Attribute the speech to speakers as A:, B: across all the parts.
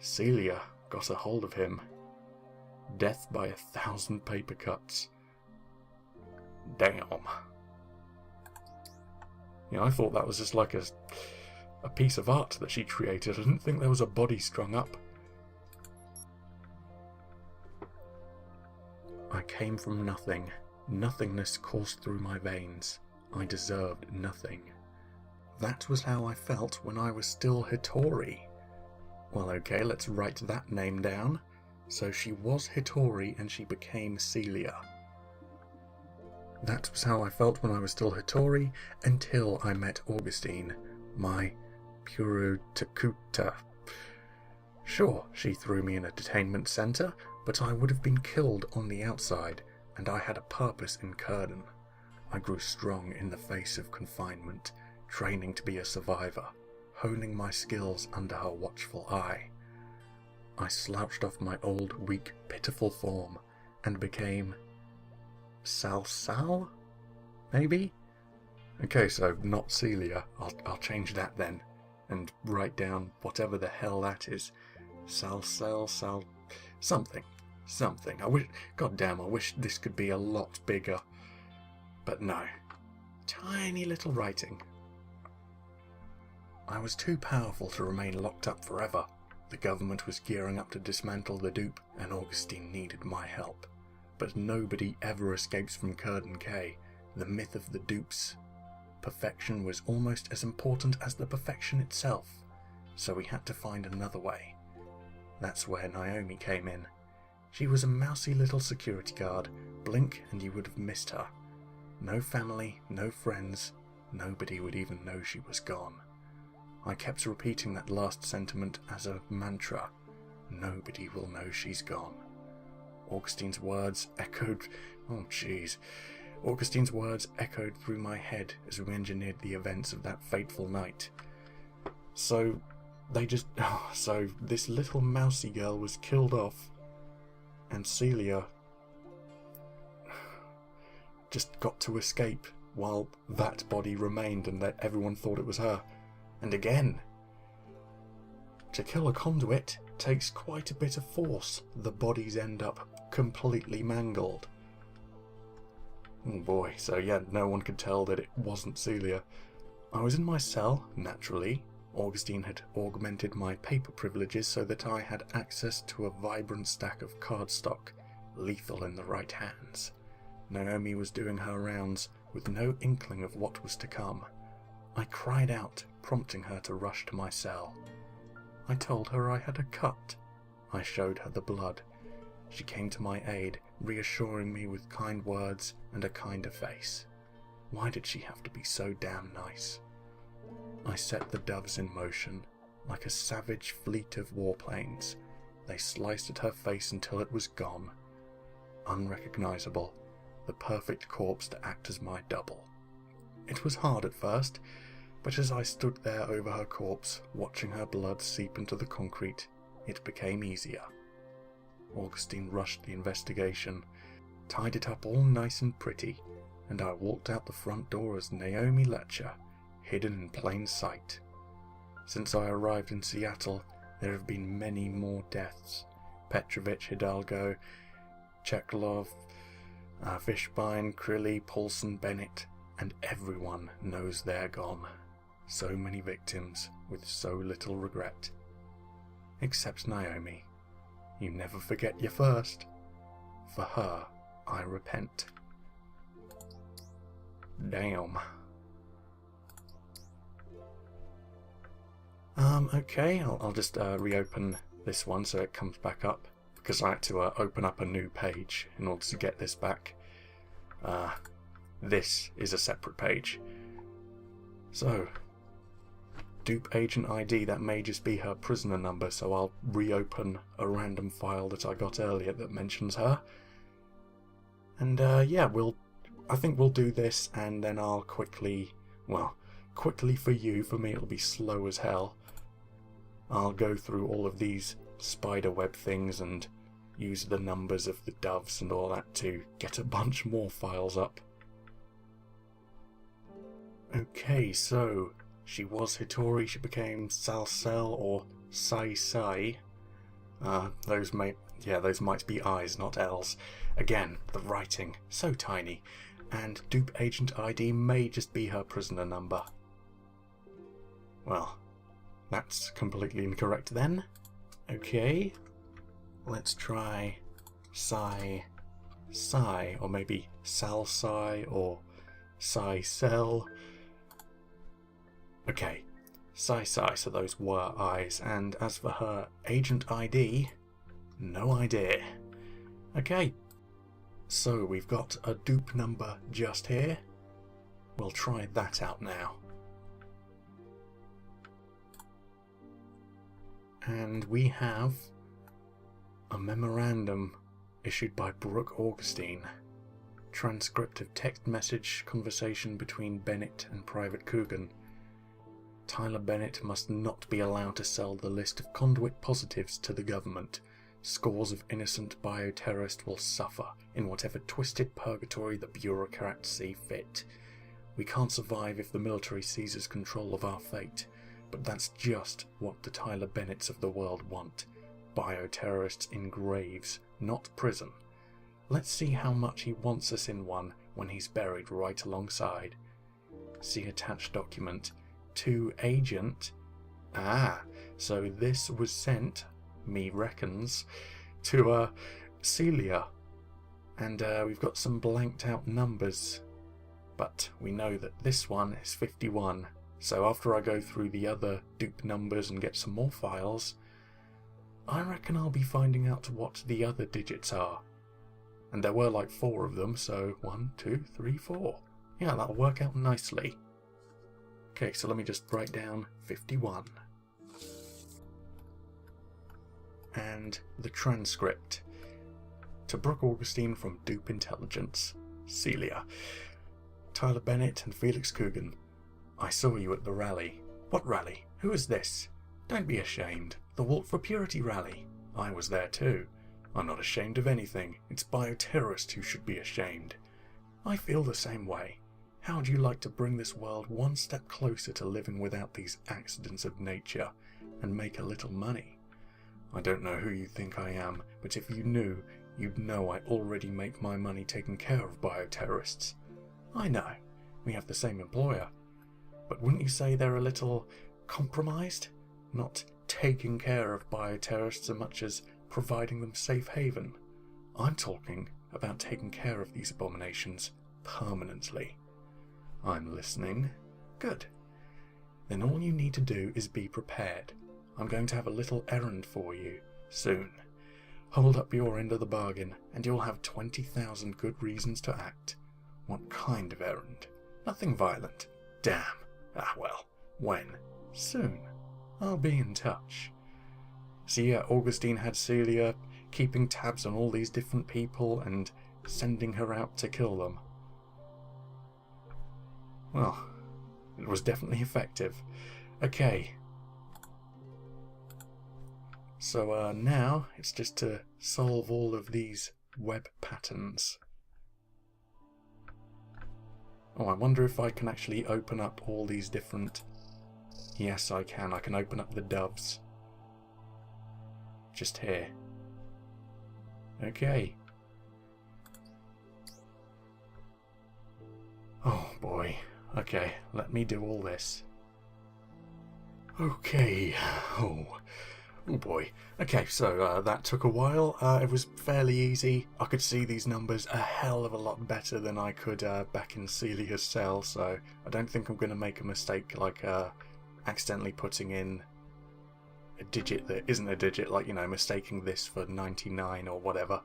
A: Celia got a hold of him. Death by 1,000 paper cuts. Damn. Yeah, I thought that was just like a piece of art that she created. I didn't think there was a body strung up. I came from nothing. Nothingness coursed through my veins. I deserved nothing. That was how I felt when I was still Hitori. Well, okay, let's write that name down. So she was Hitori and she became Celia. That was how I felt when I was still Hitori until I met Augustine, my Purutakuta. Sure, she threw me in a detainment centre, but I would have been killed on the outside, and I had a purpose in Curden. I grew strong in the face of confinement, training to be a survivor, honing my skills under her watchful eye. I slouched off my old, weak, pitiful form, and became Sal? Maybe? Okay, so not Celia. I'll change that then, and write down whatever the hell that is. Sal, something. I wish, goddamn, I wish this could be a lot bigger. But no. Tiny little writing. I was too powerful to remain locked up forever. The government was gearing up to dismantle the dupe, and Augustine needed my help. But nobody ever escapes from Curden K. The myth of the dupe's perfection was almost as important as the perfection itself, so we had to find another way. That's where Naomi came in. She was a mousy little security guard. Blink and you would have missed her. No family, no friends, nobody would even know she was gone. I kept repeating that last sentiment as a mantra. Nobody will know she's gone. Augustine's words echoed through my head as we engineered the events of that fateful night. So this little mousy girl was killed off, and Celia just got to escape while that body remained and that everyone thought it was her. And again, to kill a conduit takes quite a bit of force. The bodies end up completely mangled. Oh boy, so yeah, no one could tell that it wasn't Celia. I was in my cell, naturally. Augustine had augmented my paper privileges so that I had access to a vibrant stack of cardstock, lethal in the right hands. Naomi was doing her rounds with no inkling of what was to come. I cried out, prompting her to rush to my cell. I told her I had a cut. I showed her the blood. She came to my aid, reassuring me with kind words and a kinder face. Why did she have to be so damn nice? I set the doves in motion, like a savage fleet of warplanes. They sliced at her face until it was gone. Unrecognizable, the perfect corpse to act as my double. It was hard at first, but as I stood there over her corpse, watching her blood seep into the concrete, it became easier. Augustine rushed the investigation, tied it up all nice and pretty, and I walked out the front door as Naomi Letcher, hidden in plain sight. Since I arrived in Seattle, there have been many more deaths. Petrovich, Hidalgo, Cheklov, Fishbein, Crilly, Paulson, Bennett, and everyone knows they're gone. So many victims with so little regret. Except Naomi. You never forget your first. For her, I repent. Damn. Okay, I'll just reopen this one so it comes back up, because I had to open up a new page in order to get this back. This is a separate page. So, dupe agent ID, that may just be her prisoner number, so I'll reopen a random file that I got earlier that mentions her. And yeah, I think we'll do this, and then I'll quickly for you, for me it'll be slow as hell. I'll go through all of these spiderweb things and use the numbers of the doves and all that to get a bunch more files up. Okay, so she was Hitori, she became Salsel or Sai. Those might be I's, not L's. Again, the writing, so tiny. And dupe agent ID may just be her prisoner number. Well, that's completely incorrect then. Okay, let's try Psi, or maybe Sal Psi, or Psi Cell. Okay, Psi, so those were I's, and as for her agent ID, no idea. Okay, so we've got a dupe number just here. We'll try that out now. And we have a memorandum issued by Brooke Augustine. Transcript of text message conversation between Bennett and Private Coogan. Tyler Bennett must not be allowed to sell the list of conduit positives to the government. Scores of innocent bioterrorists will suffer in whatever twisted purgatory the bureaucrats see fit. We can't survive if the military seizes control of our fate, but that's just what the Tyler Bennetts of the world want. Bioterrorists in graves, not prison. Let's see how much he wants us in one when he's buried right alongside. See attached document. To agent. So this was sent, me reckons, to Celia. And we've got some blanked out numbers. But we know that this one is 51. So after I go through the other dupe numbers and get some more files, I reckon I'll be finding out what the other digits are. And there were like 4 of them, so 1, 2, 3, 4. Yeah, that'll work out nicely. Okay, so let me just write down 51. And the transcript. To Brooke Augustine from Dupe Intelligence. Celia. Tyler Bennett and Felix Coogan. I saw you at the rally. What rally? Who is this? Don't be ashamed. The Walk for Purity rally. I was there too. I'm not ashamed of anything. It's bioterrorists who should be ashamed. I feel the same way. How would you like to bring this world one step closer to living without these accidents of nature and make a little money? I don't know who you think I am, but if you knew, you'd know I already make my money taking care of bioterrorists. I know, we have the same employer. But wouldn't you say they're a little compromised? Not taking care of bioterrorists so much as providing them safe haven. I'm talking about taking care of these abominations permanently. I'm listening. Good. Then all you need to do is be prepared. I'm going to have a little errand for you soon. Hold up your end of the bargain, and you'll have 20,000 good reasons to act. What kind of errand? Nothing violent. Damn. Well, when? Soon. I'll be in touch. See, Augustine had Celia keeping tabs on all these different people and sending her out to kill them. Well, it was definitely effective. Okay. So now it's just to solve all of these web patterns. Oh, I wonder if I can actually open up all these different... Yes, I can. I can open up the doves. Just here. Okay. Oh boy. Okay, let me do all this. Okay. Oh boy. Okay, so that took a while. It was fairly easy. I could see these numbers a hell of a lot better than I could back in Celia's cell, so I don't think I'm going to make a mistake like accidentally putting in a digit that isn't a digit, like, you know, mistaking this for 99 or whatever.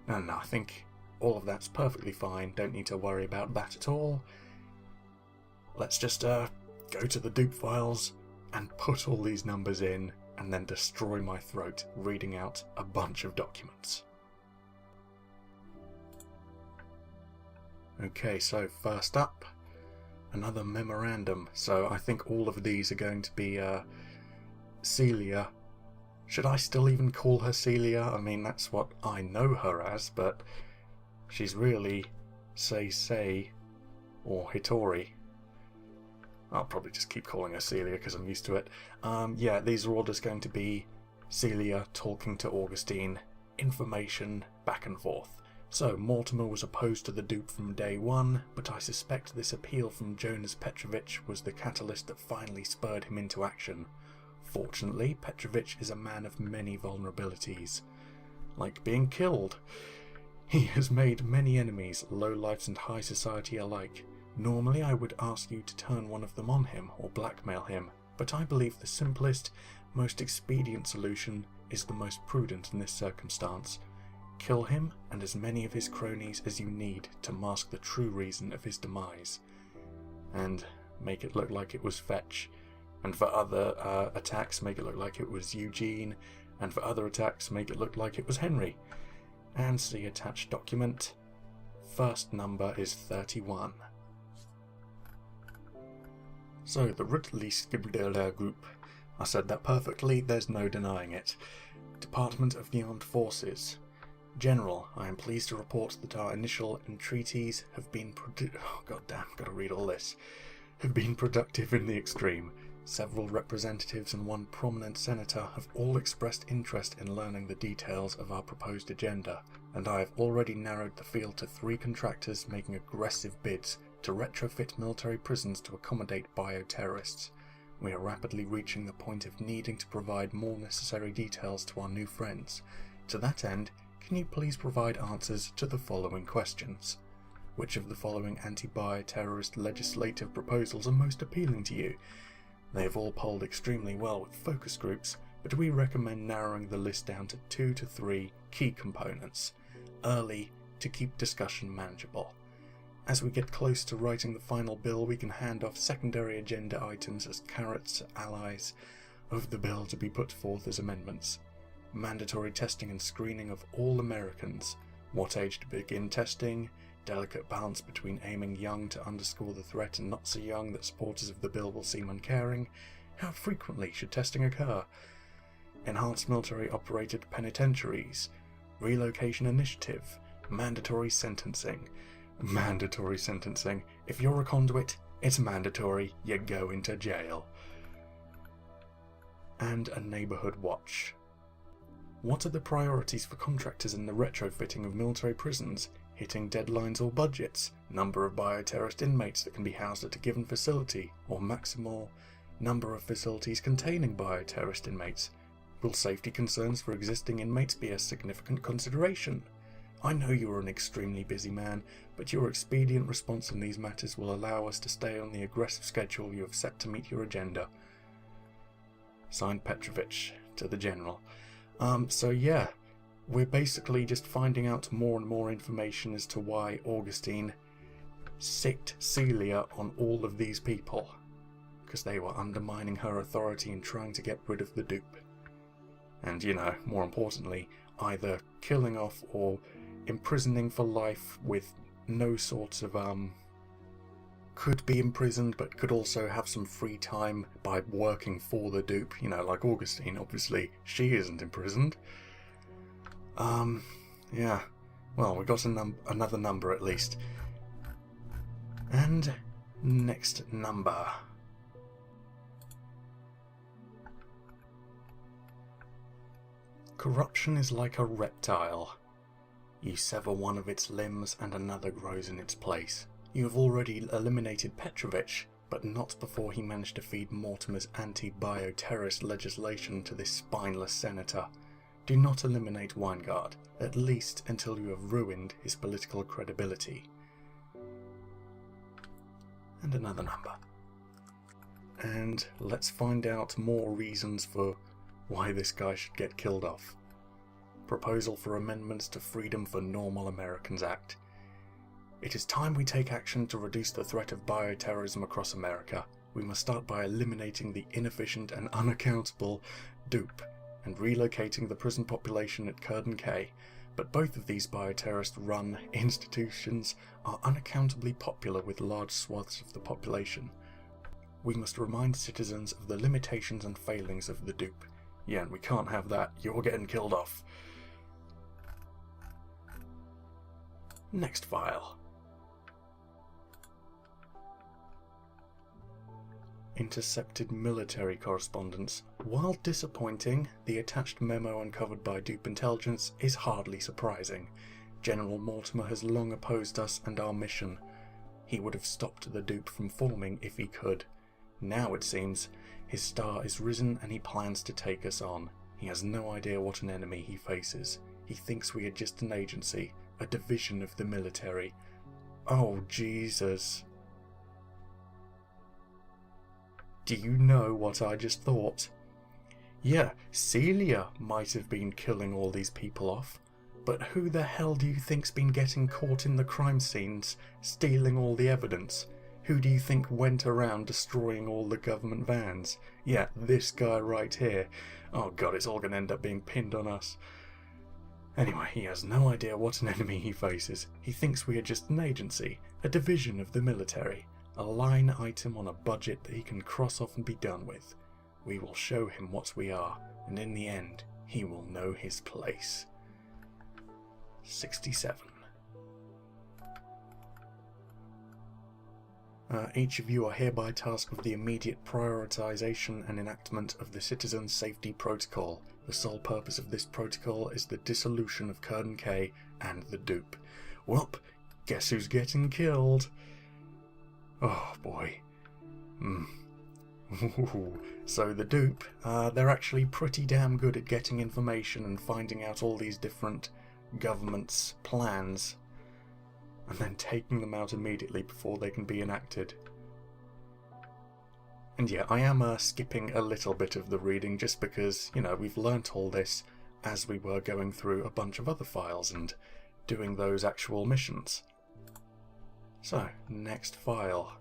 A: No, I think all of that's perfectly fine. Don't need to worry about that at all. Let's just go to the dupe files and put all these numbers in, and then destroy my throat reading out a bunch of documents. Okay, so first up, another memorandum. So I think all of these are going to be Celia. Should I still even call her Celia? I mean, that's what I know her as, but she's really Sei or Hitori. I'll probably just keep calling her Celia because I'm used to it. Yeah, these are all just going to be Celia talking to Augustine, information back and forth. So, Mortimer was opposed to the dupe from day one, but I suspect this appeal from Jonas Petrovich was the catalyst that finally spurred him into action. Fortunately, Petrovich is a man of many vulnerabilities, like being killed. He has made many enemies, lowlifes and high society alike. Normally I would ask you to turn one of them on him or blackmail him, but I believe the simplest, most expedient solution is the most prudent in this circumstance. Kill him and as many of his cronies as you need to mask the true reason of his demise. And make it look like it was Fetch. And for other attacks, make it look like it was Eugene. And for other attacks, make it look like it was Henry. And see attached document. First number is 31. So, the Rutli group. I said that perfectly, there's no denying it. Department of the Armed Forces. General, I am pleased to report that our initial entreaties have been have been productive in the extreme. Several representatives and one prominent senator have all expressed interest in learning the details of our proposed agenda, and I have already narrowed the field to 3 contractors making aggressive bids to retrofit military prisons to accommodate bioterrorists. We are rapidly reaching the point of needing to provide more necessary details to our new friends. To that end, can you please provide answers to the following questions? Which of the following anti-bioterrorist legislative proposals are most appealing to you? They have all polled extremely well with focus groups, but we recommend narrowing the list down to 2 to 3 key components, early to keep discussion manageable. As we get close to writing the final bill, we can hand off secondary agenda items as carrots, allies of the bill to be put forth as amendments. Mandatory testing and screening of all Americans. What age to begin testing? Delicate balance between aiming young to underscore the threat and not so young that supporters of the bill will seem uncaring. How frequently should testing occur? Enhanced military operated penitentiaries. Relocation initiative. Mandatory sentencing. Mandatory sentencing. If you're a conduit, it's mandatory. You go into jail. And a neighborhood watch. What are the priorities for contractors in the retrofitting of military prisons? Hitting deadlines or budgets? Number of bioterrorist inmates that can be housed at a given facility, or maximal number of facilities containing bioterrorist inmates? Will safety concerns for existing inmates be a significant consideration? I know you are an extremely busy man, but your expedient response in these matters will allow us to stay on the aggressive schedule you have set to meet your agenda. Signed, Petrovich, to the General. So yeah, we're basically just finding out more and more information as to why Augustine sicked Celia on all of these people, because they were undermining her authority and trying to get rid of the dupe. And, you know, more importantly, either killing off or imprisoning for life with no sort of, could be imprisoned but could also have some free time by working for the dupe, you know, like Augustine, obviously. She isn't imprisoned. Yeah. Well, we got another number at least. And next number. Corruption is like a reptile. You sever one of its limbs and another grows in its place. You have already eliminated Petrovich, but not before he managed to feed Mortimer's anti-bioterrorist legislation to this spineless senator. Do not eliminate Weingart, at least until you have ruined his political credibility. And another number. And let's find out more reasons for why this guy should get killed off. Proposal for amendments to Freedom for Normal Americans Act. It is time we take action to reduce the threat of bioterrorism across America. We must start by eliminating the inefficient and unaccountable dupe and relocating the prison population at Curden Cay. But both of these bioterrorist-run institutions are unaccountably popular with large swaths of the population. We must remind citizens of the limitations and failings of the dupe. Yeah, and we can't have that. You're getting killed off. Next file. intercepted military correspondence. While disappointing, the attached memo uncovered by Dupe Intelligence is hardly surprising. General Mortimer has long opposed us and our mission. He would have stopped the Dupe from forming if he could. Now, it seems, his star is risen and he plans to take us on. He has no idea what an enemy he faces. He thinks we are just an agency, a division of the military. Oh, Jesus. Do you know what I just thought? Yeah, Celia might have been killing all these people off, but who the hell do you think's been getting caught in the crime scenes, stealing all the evidence? Who do you think went around destroying all the government vans? Yeah, this guy right here. Oh god, it's all going to end up being pinned on us. Anyway, he has no idea what an enemy he faces. He thinks we are just an agency, a division of the military, a line item on a budget that he can cross off and be done with. We will show him what we are, and in the end, he will know his place. 67. Each of you are hereby tasked with the immediate prioritization and enactment of the Citizen Safety Protocol. The sole purpose of this protocol is the dissolution of Curtin K and the Dupe. Welp, guess who's getting killed? Oh boy. So the Dupe, they're actually pretty damn good at getting information and finding out all these different governments' plans, and then taking them out immediately before they can be enacted. And yeah, I am skipping a little bit of the reading just because, you know, we've learnt all this as we were going through a bunch of other files and doing those actual missions. So, next file.